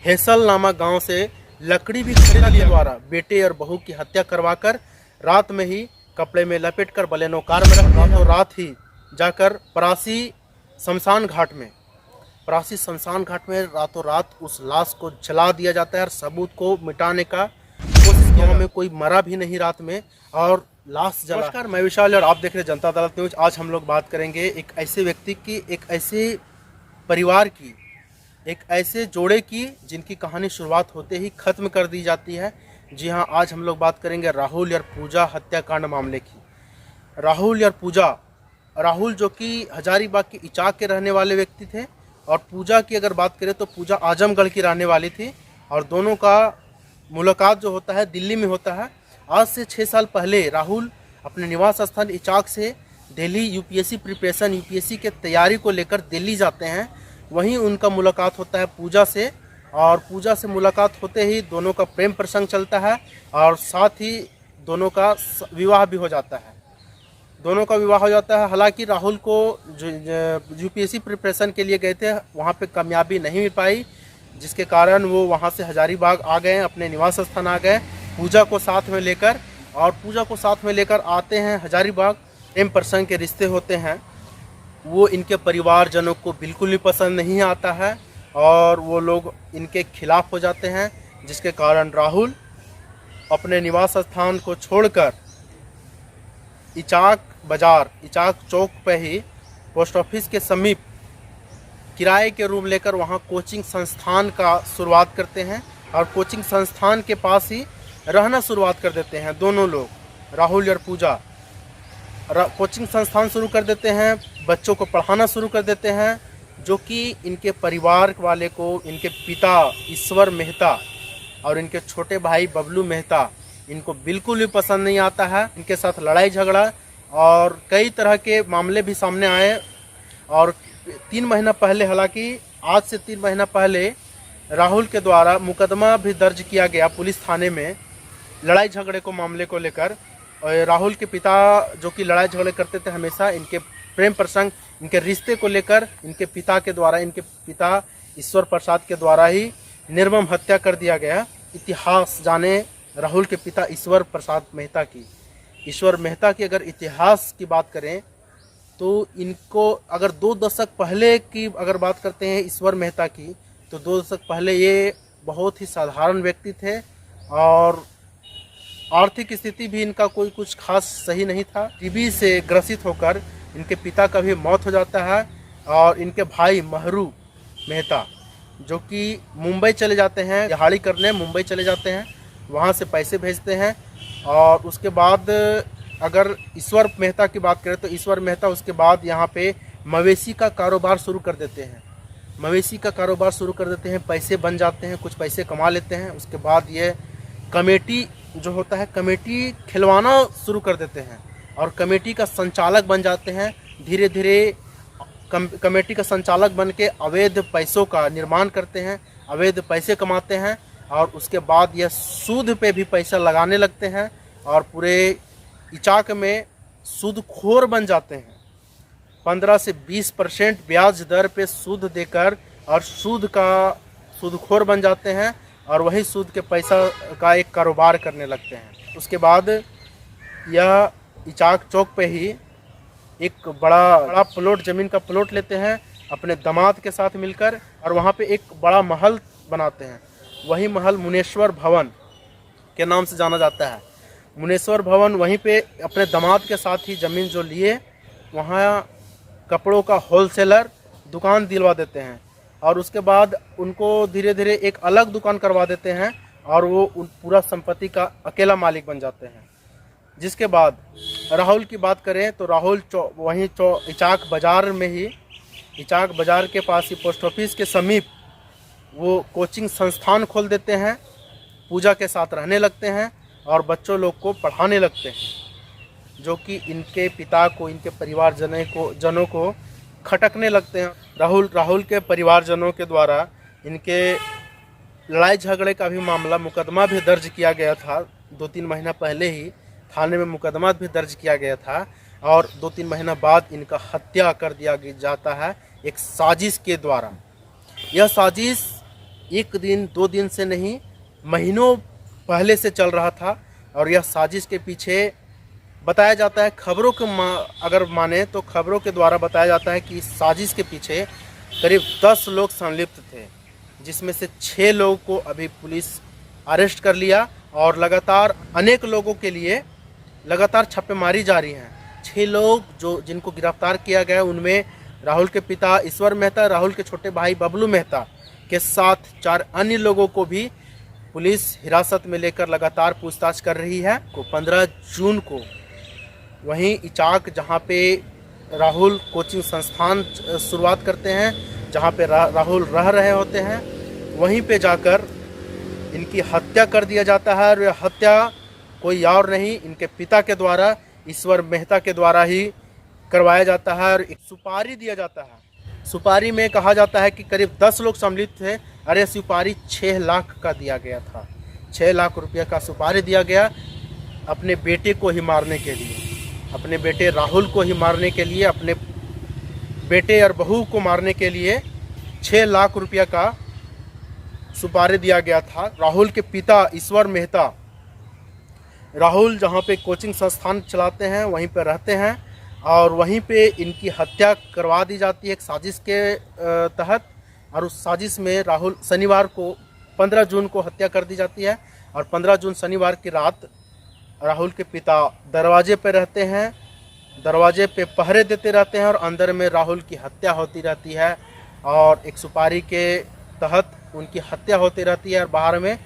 Hassle नामक गांव से लकड़ी भी खरीद के द्वारा बेटे और बहू की हत्या करवाकर रात में ही कपड़े में लपेटकर बलेनो कार में रख दिया। रात ही जाकर परासी शमशान घाट में रातों रात उस लाश को जला दिया जाता है और सबूत को मिटाने का कोशिश किया। में कोई मरा भी नहीं रात में और लाश जला। नमस्कार, मैं विशाल और आप देख रहे हैं जनता अदालत न्यूज। आज हम लोग बात करेंगे एक ऐसे व्यक्ति की, एक ऐसे परिवार की, एक ऐसे जोड़े की जिनकी कहानी शुरुआत होते ही खत्म कर दी जाती है। जी हाँ, आज हम लोग बात करेंगे राहुल और पूजा हत्याकांड मामले की। राहुल जो कि हजारीबाग के इचाक के रहने वाले व्यक्ति थे और पूजा की अगर बात करें तो पूजा आजमगढ़ की रहने वाली थी और दोनों का मुलाकात जो होता है दिल्ली में होता है। आज से 6 साल पहले राहुल अपने निवास स्थान इचाक से दिल्ली यूपीएससी प्रिपरेशन यूपीएससी के तैयारी को लेकर दिल्ली जाते हैं। वहीं उनका मुलाकात होता है पूजा से और पूजा से मुलाकात होते ही दोनों का प्रेम प्रसंग चलता है और साथ ही दोनों का विवाह भी हो जाता है। हालांकि राहुल को यूपीएससी प्रिपरेशन के लिए गए थे, वहाँ पे कामयाबी नहीं मिल पाई, जिसके कारण वो वहाँ से हजारीबाग आ गए, अपने निवास स्थान आ गए पूजा को साथ में लेकर आते हैं हजारीबाग। प्रेम प्रसंग के रिश्ते होते हैं, वो इनके परिवारजनों को बिल्कुल भी पसंद नहीं आता है और वो लोग इनके खिलाफ हो जाते हैं, जिसके कारण राहुल अपने निवास स्थान को छोड़कर इचाक चौक पे ही पोस्ट ऑफिस के समीप किराए के रूम लेकर वहाँ कोचिंग संस्थान का शुरुआत करते हैं और कोचिंग संस्थान के पास ही रहना शुरुआत कर देते हैं। दोनों लोग, राहुल और पूजा, कोचिंग संस्थान शुरू कर देते हैं, बच्चों को पढ़ाना शुरू कर देते हैं, जो कि इनके परिवार वाले को, इनके पिता ईश्वर मेहता और इनके छोटे भाई बबलू मेहता, इनको बिल्कुल भी पसंद नहीं आता है। इनके साथ लड़ाई झगड़ा और कई तरह के मामले भी सामने आए और 3 महीना पहले, हालांकि आज से 3 महीना पहले राहुल के द्वारा मुकदमा भी दर्ज किया गया पुलिस थाने में लड़ाई झगड़े को मामले को लेकर। और राहुल के पिता जो कि लड़ाई झगड़े करते थे हमेशा, इनके प्रेम प्रसंग, इनके रिश्ते को लेकर इनके पिता ईश्वर प्रसाद के द्वारा ही निर्मम हत्या कर दिया गया। इतिहास जाने राहुल के पिता ईश्वर मेहता की अगर इतिहास की बात करें तो इनको अगर 2 दशक पहले की अगर बात करते हैं ईश्वर मेहता की, तो 2 दशक पहले ये बहुत ही साधारण व्यक्ति थे और आर्थिक स्थिति भी इनका कोई कुछ खास सही नहीं था। टीबी से ग्रसित होकर इनके पिता का भी मौत हो जाता है और इनके भाई महरू मेहता जो कि मुंबई चले जाते हैं, दिहाड़ी करने मुंबई चले जाते हैं, वहाँ से पैसे भेजते हैं। और उसके बाद अगर ईश्वर मेहता की बात करें तो ईश्वर मेहता उसके बाद यहाँ पे मवेशी का कारोबार शुरू कर देते हैं। पैसे बन जाते हैं, कुछ पैसे कमा लेते हैं। उसके बाद ये कमेटी जो होता है, कमेटी खिलवाना शुरू कर देते हैं और कमेटी का संचालक बन जाते हैं। धीरे धीरे कमेटी का संचालक बन के अवैध पैसों का निर्माण करते हैं, अवैध पैसे कमाते हैं और उसके बाद यह सूद पे भी पैसा लगाने लगते हैं और पूरे इचाक में सूदखोर बन जाते हैं। 15 से 20% ब्याज दर पे सूद देकर और सूदखोर बन जाते हैं और वही सूद के पैसा का एक कारोबार करने लगते हैं। उसके बाद यह इचाक चौक पे ही एक बड़ा प्लॉट, ज़मीन का प्लॉट लेते हैं अपने दामाद के साथ मिलकर और वहाँ पे एक बड़ा महल बनाते हैं। वही महल मुनेश्वर भवन के नाम से जाना जाता है। मुनेश्वर भवन, वहीं पे अपने दामाद के साथ ही ज़मीन जो लिए, वहाँ कपड़ों का होलसेलर दुकान दिलवा देते हैं और उसके बाद उनको धीरे धीरे एक अलग दुकान करवा देते हैं और वो पूरा संपत्ति का अकेला मालिक बन जाते हैं। जिसके बाद राहुल की बात करें तो राहुल वहीं इचाक बाज़ार के पास ही पोस्ट ऑफिस के समीप वो कोचिंग संस्थान खोल देते हैं, पूजा के साथ रहने लगते हैं और बच्चों लोग को पढ़ाने लगते हैं, जो कि इनके पिता को, इनके परिवारजनों को खटकने लगते हैं। राहुल के परिवारजनों के द्वारा इनके लड़ाई झगड़े का भी मुकदमा भी दर्ज किया गया था। 2-3 महीना पहले ही थाने में मुकदमा भी दर्ज किया गया था और 2-3 महीना बाद इनका हत्या कर दिया जाता है एक साजिश के द्वारा। यह साजिश एक दिन दो दिन से नहीं, महीनों पहले से चल रहा था। और यह साजिश के पीछे बताया जाता है, खबरों के अगर माने तो खबरों के द्वारा बताया जाता है कि इस साजिश के पीछे करीब 10 लोग संलिप्त थे, जिसमें से 6 लोगों को अभी पुलिस अरेस्ट कर लिया और लगातार अनेक लोगों के लिए लगातार छापेमारी जारी है। 6 लोग जिनको गिरफ्तार किया गया, उनमें राहुल के पिता ईश्वर मेहता, राहुल के छोटे भाई बबलू मेहता के साथ 4 अन्य लोगों को भी पुलिस हिरासत में लेकर लगातार पूछताछ कर रही है। 15 जून को वहीं इचाक, जहां पे राहुल कोचिंग संस्थान शुरुआत करते हैं, जहां पे राहुल रह रहे होते हैं, वहीं पे जाकर इनकी हत्या कर दिया जाता है। और यह हत्या कोई और नहीं, इनके पिता के द्वारा, ईश्वर मेहता के द्वारा ही करवाया जाता है। और एक सुपारी दिया जाता है। सुपारी में कहा जाता है कि करीब 10 लोग सम्मिलित थे। अरे सुपारी 6 लाख का दिया गया था। 6 लाख रुपये का सुपारी दिया गया अपने बेटे को ही मारने के लिए, अपने बेटे राहुल को ही मारने के लिए, अपने बेटे और बहू को मारने के लिए 6 लाख रुपया का सुपारी दिया गया था। राहुल के पिता ईश्वर मेहता, राहुल जहाँ पे कोचिंग संस्थान चलाते हैं वहीं पे रहते हैं और वहीं पे इनकी हत्या करवा दी जाती है एक साजिश के तहत। और उस साजिश में राहुल शनिवार को 15 जून को हत्या कर दी जाती है। और 15 जून शनिवार की रात राहुल के पिता दरवाजे पे रहते हैं, दरवाजे पे पहरे देते रहते हैं और अंदर में राहुल की हत्या होती रहती है और एक सुपारी के तहत उनकी हत्या होती रहती है और बाहर में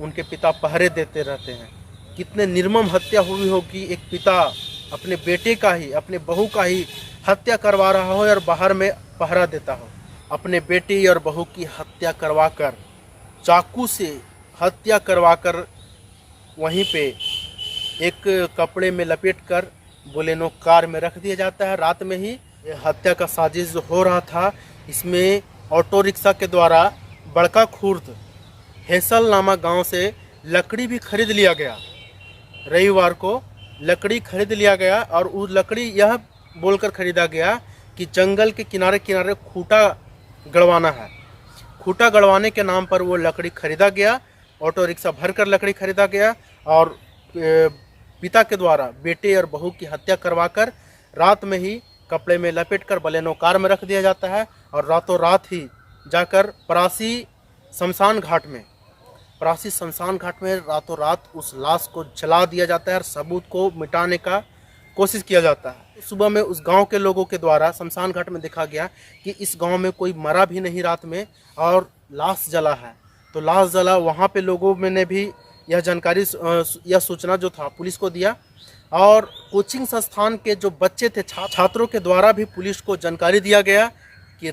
उनके पिता पहरे देते रहते हैं। कितने निर्मम हत्या हुई होगी, एक पिता अपने बेटे का ही, अपने बहू का ही हत्या करवा रहा हो और बाहर में पहरा देता हो। अपने बेटी और बहू की हत्या करवाकर, चाकू से हत्या करवाकर वहीं पे एक कपड़े में लपेटकर बोलेनो कार में रख दिया जाता है। रात में ही ये हत्या का साजिश जो हो रहा था, इसमें ऑटो रिक्शा के द्वारा बड़का खुर्द हेसल नामक गांव से लकड़ी भी खरीद लिया गया। रविवार को लकड़ी खरीद लिया गया और उस लकड़ी यह बोलकर खरीदा गया कि जंगल के किनारे किनारे खूंटा गड़वाना है। खूंटा गड़वाने के नाम पर वो लकड़ी खरीदा गया, ऑटो रिक्शा भरकर लकड़ी खरीदा गया और पिता के द्वारा बेटे और बहू की हत्या करवाकर रात में ही कपड़े में लपेटकर बलेनो कार में रख दिया जाता है और रातों रात ही जाकर परासी शमशान घाट में रातों रात उस लाश को जला दिया जाता है और सबूत को मिटाने का कोशिश किया जाता है। सुबह में उस गांव के लोगों के द्वारा शमशान घाट में देखा गया कि इस गांव में कोई मरा भी नहीं रात में और लाश जला है। तो लाश जला, वहां पे लोगों में ने भी यह जानकारी, यह सूचना जो था पुलिस को दिया और कोचिंग संस्थान के जो बच्चे थे, छात्रों के द्वारा भी पुलिस को जानकारी दिया गया कि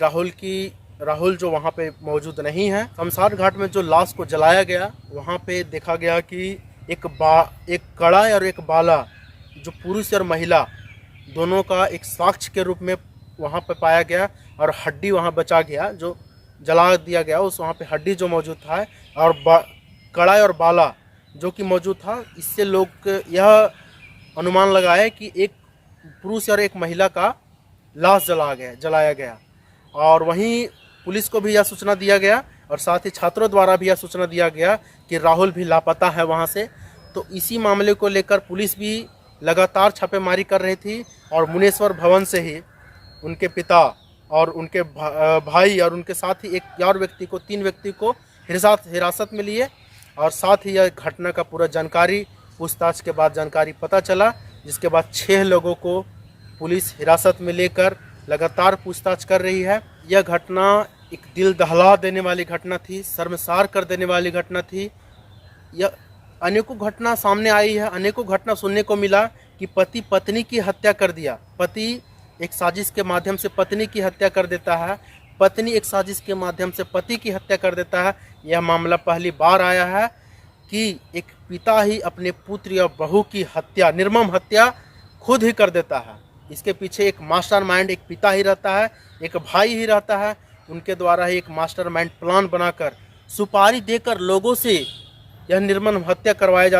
राहुल जो वहाँ पे मौजूद नहीं है। शमशान घाट में जो लाश को जलाया गया, वहाँ पे देखा गया कि एक कड़ा और एक बाला, जो पुरुष और महिला दोनों का एक साक्ष्य के रूप में वहाँ पे पाया गया और हड्डी वहाँ बचा गया, जो जला दिया गया। उस वहाँ पे हड्डी जो मौजूद था और कड़ा और बाला जो कि मौजूद था, इससे लोग यह अनुमान लगाए कि एक पुरुष और एक महिला का लाश जलाया गया। और वहीं पुलिस को भी यह सूचना दिया गया और साथ ही छात्रों द्वारा भी यह सूचना दिया गया कि राहुल भी लापता है वहां से। तो इसी मामले को लेकर पुलिस भी लगातार छापेमारी कर रही थी और मुनेश्वर भवन से ही उनके पिता और उनके भाई और उनके साथ ही एक और व्यक्ति को, 3 व्यक्ति को हिरासत में लिए। और साथ ही यह घटना का पूरा जानकारी पूछताछ के बाद जानकारी पता चला, जिसके बाद 6 लोगों को पुलिस हिरासत में लेकर लगातार पूछताछ कर रही है। यह घटना एक दिल दहला देने वाली घटना थी, शर्मसार कर देने वाली घटना थी। यह अनेकों घटना सामने आई है, अनेकों घटना सुनने को मिला कि पति पत्नी की हत्या कर दिया, पति एक साजिश के माध्यम से पत्नी की हत्या कर देता है, पत्नी एक साजिश के माध्यम से पति की हत्या कर देता है। यह मामला पहली बार आया है कि एक पिता ही अपने पुत्र या बहू की हत्या, निर्मम हत्या खुद ही कर देता है। इसके पीछे एक मास्टरमाइंड एक पिता ही रहता है, एक भाई ही रहता है। उनके द्वारा ही एक मास्टरमाइंड प्लान बनाकर सुपारी देकर लोगों से यह निर्मम हत्या करवाया जाता है।